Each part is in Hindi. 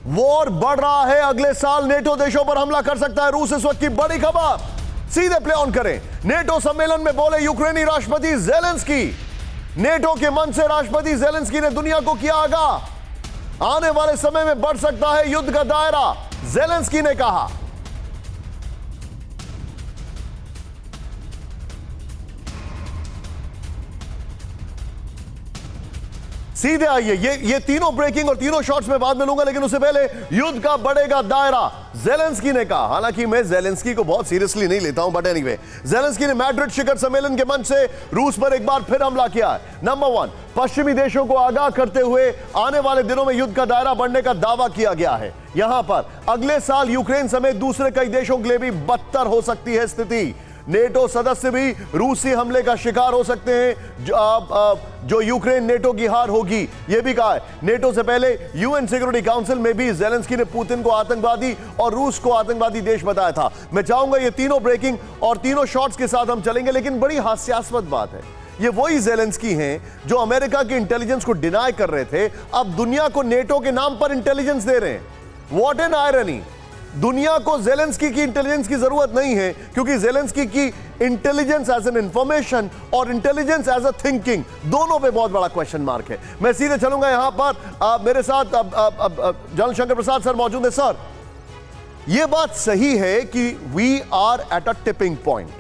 वॉर बढ़ रहा है, अगले साल नेटो देशों पर हमला कर सकता है रूस। इस वक्त की बड़ी खबर, सीधे प्ले ऑन करें। नेटो सम्मेलन में बोले यूक्रेनी राष्ट्रपति जेलेंस्की। नेटो के मंच से राष्ट्रपति जेलेंस्की ने दुनिया को किया आगाह, आने वाले समय में बढ़ सकता है युद्ध का दायरा, जेलेंस्की ने कहा। सीधे आइए, ये तीनों ब्रेकिंग और तीनों शॉट्स में बाद में लूंगा, लेकिन उससे पहले युद्ध का बढ़ेगा दायरा, जेलेंस्की ने कहा। हालांकि मैं जेलेंस्की को बहुत सीरियसली नहीं लेता हूं, बट एनीवे, जेलेंस्की ने मैड्रिड शिखर सम्मेलन के मंच से रूस पर एक बार फिर हमला किया है। नंबर 1, पश्चिमी देशों को आगाह करते हुए आने वाले दिनों में युद्ध का दायरा बढ़ने का दावा किया गया है। यहां पर अगले साल यूक्रेन समेत दूसरे कई देशों के लिए भी बदतर हो सकती है स्थिति। नेटो सदस्य भी रूसी हमले का शिकार हो सकते हैं, जो यूक्रेन नेटो की हार होगी, यह भी कहा है। नेटो से पहले यूएन सिक्योरिटी काउंसिल में भी जेलेंस्की ने पुतिन को आतंकवादी और रूस को आतंकवादी देश बताया था। मैं चाहूंगा ये तीनों ब्रेकिंग और तीनों शॉट्स के साथ हम चलेंगे, लेकिन बड़ी हास्यास्पद बात है, ये वही जेलेंस्की हैं जो अमेरिका की इंटेलिजेंस को डिनाई कर रहे थे, अब दुनिया को नेटो के नाम पर इंटेलिजेंस दे रहे हैं। What an irony. दुनिया को जेलेंस्की की इंटेलिजेंस की जरूरत नहीं है, क्योंकि जेलेंस्की की इंटेलिजेंस एज एन इंफॉर्मेशन और इंटेलिजेंस एज अ थिंकिंग, दोनों पे बहुत बड़ा क्वेश्चन मार्क है। मैं सीधे चलूंगा यहां पर, मेरे साथ जनरल शंकर प्रसाद सर मौजूद है। सर, यह बात सही है कि we are at a tipping point,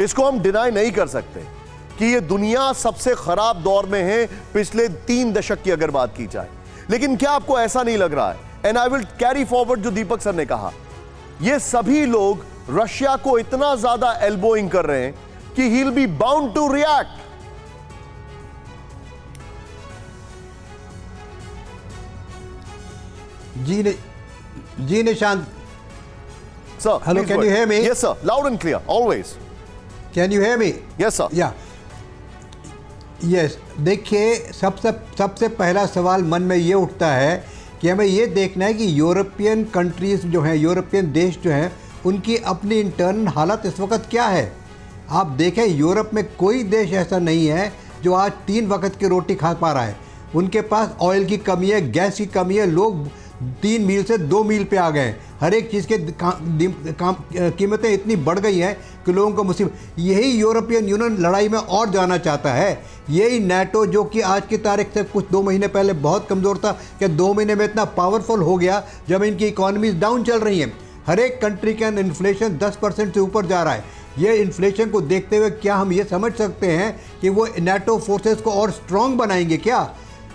इसको हम डिनाई नहीं कर सकते कि यह दुनिया सबसे खराब दौर में है पिछले 3 दशक की अगर बात की जाए। लेकिन क्या आपको ऐसा नहीं लग रहा है, and I will carry forward जो दीपक सर ने कहा, ये सभी लोग रशिया को इतना ज्यादा एल्बोइंग कर रहे हैं कि he will be bound to react. जी Nishant sir, hello, can you hear me? Yes sir, loud and clear always. Can you hear me? Yes sir. Yeah yes, देखिए, सबसे पहला सवाल मन में ये उठता है कि हमें ये देखना है कि यूरोपियन कंट्रीज़ जो हैं, यूरोपियन देश जो हैं, उनकी अपनी इंटरनल हालत इस वक्त क्या है। आप देखें, यूरोप में कोई देश ऐसा नहीं है जो आज 3 वक्त की रोटी खा पा रहा है। उनके पास ऑयल की कमी है, गैस की कमी है, लोग 3 मील से 2 मील पे आ गए हैं। हर एक चीज़ के कीमतें इतनी बढ़ गई हैं कि लोगों को मुसीबत। यही यूरोपियन यूनियन लड़ाई में और जाना चाहता है। यही नेटो, जो कि आज की तारीख से कुछ 2 महीने पहले बहुत कमज़ोर था, कि 2 महीने में इतना पावरफुल हो गया जब इनकी इकॉनमीज डाउन चल रही हैं। हर एक कंट्री का इन्फ्लेशन 10% से ऊपर जा रहा है। ये इन्फ्लेशन को देखते हुए क्या हम ये समझ सकते हैं कि वो नेटो फोर्सेस को और स्ट्रॉन्ग बनाएंगे? क्या,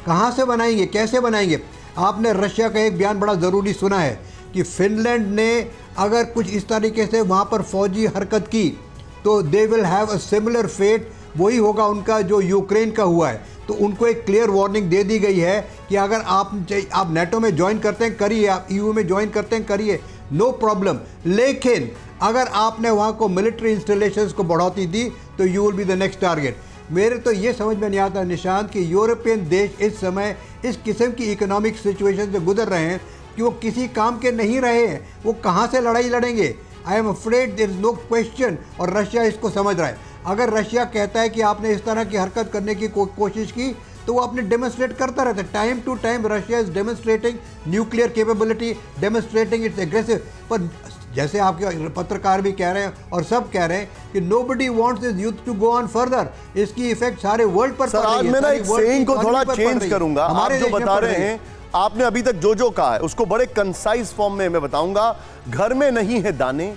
कहाँ से बनाएंगे, कैसे बनाएंगे? आपने रशिया का एक बयान बड़ा ज़रूरी सुना है कि फिनलैंड ने अगर कुछ इस तरीके से वहाँ पर फौजी हरकत की तो they will have a similar fate, वही होगा उनका जो यूक्रेन का हुआ है। तो उनको एक क्लियर वार्निंग दे दी गई है कि अगर आप नेटो में ज्वाइन करते हैं करिए, आप ईयू में ज्वाइन करते हैं करिए, नो प्रॉब्लम, लेकिन अगर आपने वहाँ को मिलिट्री इंस्टॉलेशंस को बढ़ोतरी दी तो you will be the next target. मेरे तो ये समझ में नहीं आता निशांत कि यूरोपियन देश इस समय इस किस्म की इकोनॉमिक सिचुएशन से गुजर रहे हैं कि वो किसी काम के नहीं रहे हैं। वो कहाँ से लड़ाई लड़ेंगे? I am afraid there is no question, और रशिया इसको समझ रहा है। अगर रशिया कहता है कि आपने इस तरह की हरकत करने की कोशिश की तो वो आपने डेमोन्स्ट्रेट करता रहता है। Time to time Russia is demonstrating nuclear capability, demonstrating its aggressive. पर जैसे आपके पत्रकार भी कह रहे हैं और सब कह रहे हैं कि नोबडी वांट्स दिस युद्ध टू गो ऑन फर्दर, इसकी इफेक्ट सारे वर्ल्ड पर पड़ रही है। आज मैं ना एक सेइंग को थोड़ा चेंज करूंगा। आप जो बता रहे हैं, आपने अभी तक जो कहा है उसको बड़े कंसाइज फॉर्म में मैं बताऊंगा। घर में नहीं है दाने,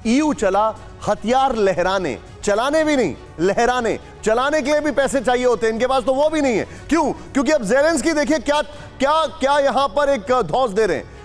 ईयू चला हथियार लहराने, चलाने भी नहीं, लहराने। चलाने के लिए भी पैसे चाहिए होते हैं, इनके पास तो वो भी नहीं है। क्यों? क्योंकि अब जेलेंस्की देखिए क्या क्या क्या यहां पर एक धौंस दे रहे हैं।